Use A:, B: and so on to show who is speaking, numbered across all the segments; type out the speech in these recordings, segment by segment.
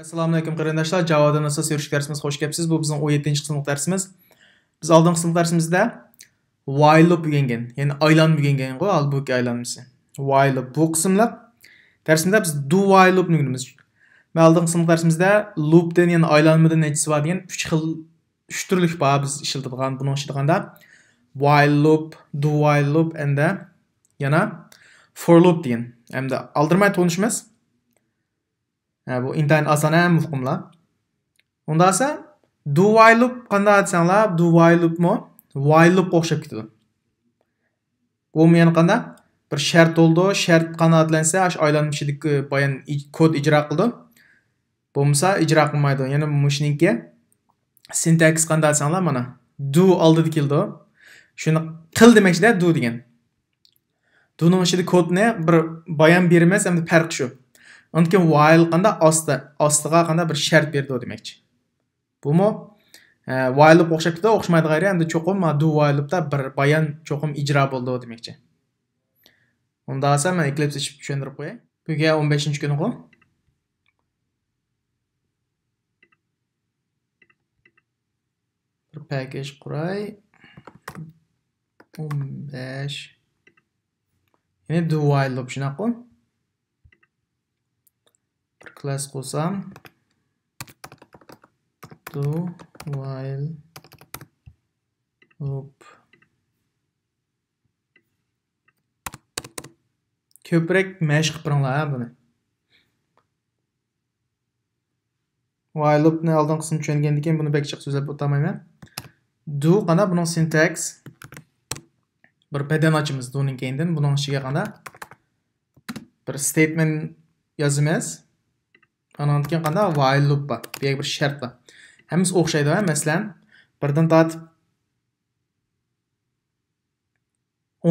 A: Assalomu alaykum qarindoshlar. Javodan asos yurish darsimiz xush kelibsiz. Bu bizning 17-sinf darsimiz. Biz oldingi sinf darsimizda while loop o'rgangan, ya'ni aylanma o'rgangan qo'y, halbuki aylanmasi. While loop bu qismlar darsimizda biz do while loopni o'rganamiz. Men oldingi sinf darsimizda loopdan, ya'ni aylanmadan nechisi bor degan 3 turlik bor biz ishlatadigan. Buning ichida qanda while loop, do while loop enda yana for loop degan. Hamda aldirmay tanishimiz. Bu intayin asan ham muhimlar. Onda esa do while loop qanday aytsanglar, do while loop mu while loop o'xshab ketadi. Bu men qanday bir shart oldu, shart qanoatlansa, ash aylanmishidagi bayan kod ijro qildi. Bo'lmasa ijro qilmaydi. Ya'ni mushningki syntax qanday aytsanglar mana do oldida keldi. Shuni qil demakchida do degan. Do'ning ichida kodni bir bayan bermas, hamda farq shu. Ondan while qanda ostiga qanda bir shart berdi demakchi. Bumi while loop o'xshab ketadi, o'xshamaydi g'ayri, hamda cho'qim do while loopda bir bayan cho'qim ijro bo'ldi demakchi. Unda esa men Eclipse ichib tushuntirib qo'yay. Bugun 15-kuni qo'y. Bir package quray. 15. Ya'ni do while loop shunaqa qo'y. Class qo'sam do while loop ko'proq mashq qilinglar buni. While loopni oldin qism tushungandan keyin buni bekchiq so'zlab o'tamayman. Do qana buning syntax bir padan ochimiz do'ning keyindan buning ichiga qana bir statement yozamiz. Andan keyin qanday while loop bor. Bu yerga bir shart bor. Hammasi o'xshaydi, masalan, birdan tortib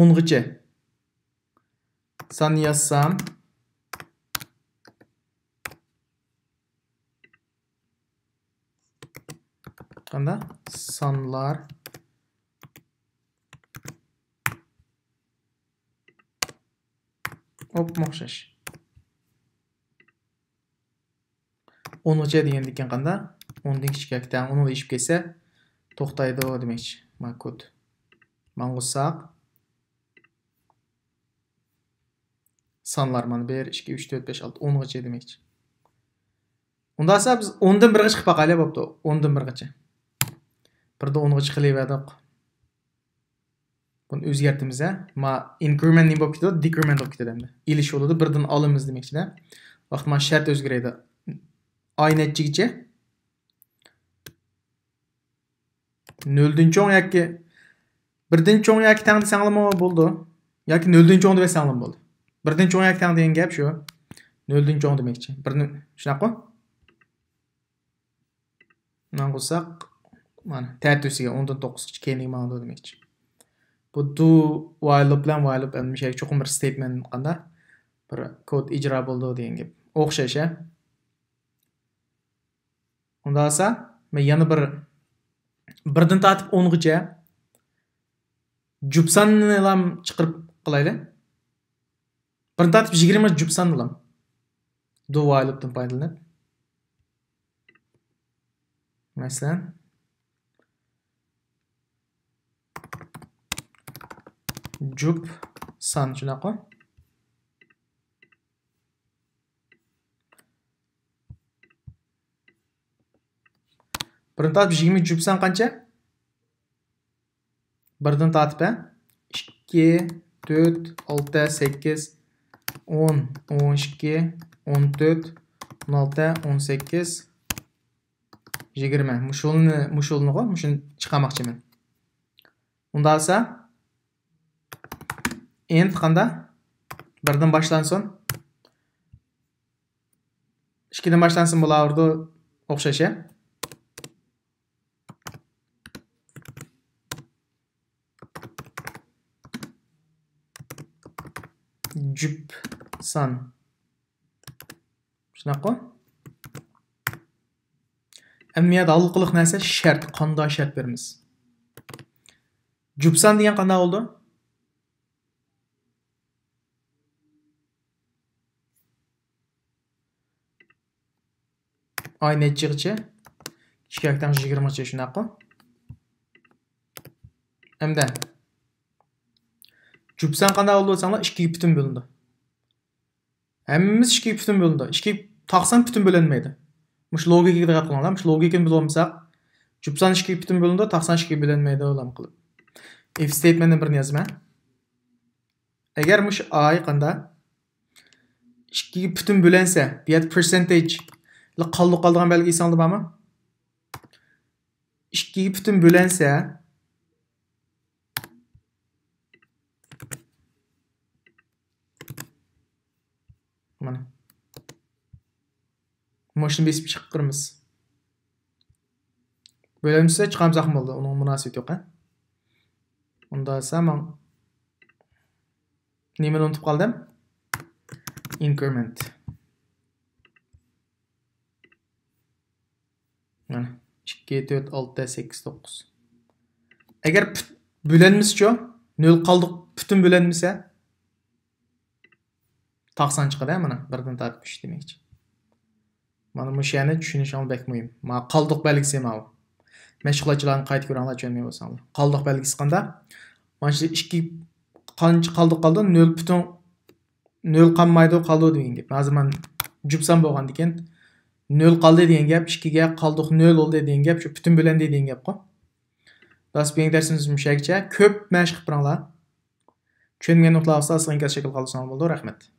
A: 10 gacha son yozsam qanday sonlar o'xshash 10 gacha degan ekan qanda 10 dan kichikdan 10 ishib kelsa to'xtaydi demakchi. Mana kod. Mang'usaq sonlar mana 1 2 3 4 5 6 10 gacha demakchi. Unda esa biz 10 dan 1 gacha qilib baqaylik bo'pti. 10 dan 1 gacha. Birda 10 gacha qilaverdik. Buni o'zgartimiz ha. Ma increment nima bo'lib ketadi? Decrement bo'lib ketadi endi. Ilish bo'ladi, birdan olamiz demakchi-da. Vaqt mana shart o'zgaradi. Ay nechigacha 0dan cho'ng yoki 1dan cho'ng yoki tang desanglarmi bo'ldi yoki 0dan cho'ng deb desanglar bo'ldi. 1dan cho'ng yoki tang degan gap shu. 0dan cho'ng demakchi. Birni shunaqa. Mana qo'ysak mana tartibsiga 10dan 9gacha keyingi ma'noda demakchi. Bu do while loop bilan while loop hamma cho'qim bir statement qanday bir kod ijro bo'ldi degan gap. O'xshash ha. Unda esa men yana birdan tortib 10 gacha jupsanni ham chiqarib qilaylik. Birdan tortib 20 jupsanni ham do while loopdan foydalanib. Masalan jup san shunaqa. Birdan tortib 20 jupsan qancha? Birdan tortib 2 4 6 8 10 12 14 16 18 20 mushulni qo'y, mushuni chiqarmoqchiman. Unda esa end qanday? Birdan boshlansin. 2dan boshlansin bo'lardi o'xshash. Jup san shunaqa. Ahamiyat hal qiliq narsa shart, qanday shart beramiz. Jupsan degan qanday bo'ldi? ay nechigacha? 2 20gacha shunaqmi? Hamda jupsan qanday oldi bo'lsanglar 2 butun bo'lindi. Hammamiz 2 butun bo'lindi. 2 90 butun bo'linmaydi. Mush logikaga diqqat qilinglar. Mush logikani bilolmasak, jupsan 2 butun bo'lindi, 92 bo'linmaydi ulam qilib. If statementni birini yozaman. Agar mush ay qanday 2 butun bo'linsa, bu yerda percentage qoldigan belgi esingizda bormi? 2 butun bo'linsa mana moshini besib chiqiramiz. Bo'linsa chiqamsaq bo'ldi. Uning munosabati yo'q, ha? Unda samang nimani unutib qoldim? Increment. Mana 2 4 6 8 9. Agar bo'linmizcha 0 qoldiq butun bo'linmasa 90 chiqadi, mana 1dan tortib 3 demakchi. Mana bu shani tushunishing bek muhim. Mana qoldiq belgisi mana bu. Mashg'ulotchilarni qayta ko'ringlar tushunmay bo'lsanglar. Qoldiq belgisi qanday? Mana shu 2 qancha qoldiq 0 qolmaydi qoldi degan gap. Hozir men jupsan bo'lgan ekan 0 qoldi degan gap, 2 ga qoldiq 0 oldi degan gap, shu butun bo'lindi degan gap-ku. Bas bu dersimiz mushagicha ko'p mashq qilib turinglar. Tushunmagan nuqtalar asosida shakl qoldirsangiz bo'ldi. Rahmat.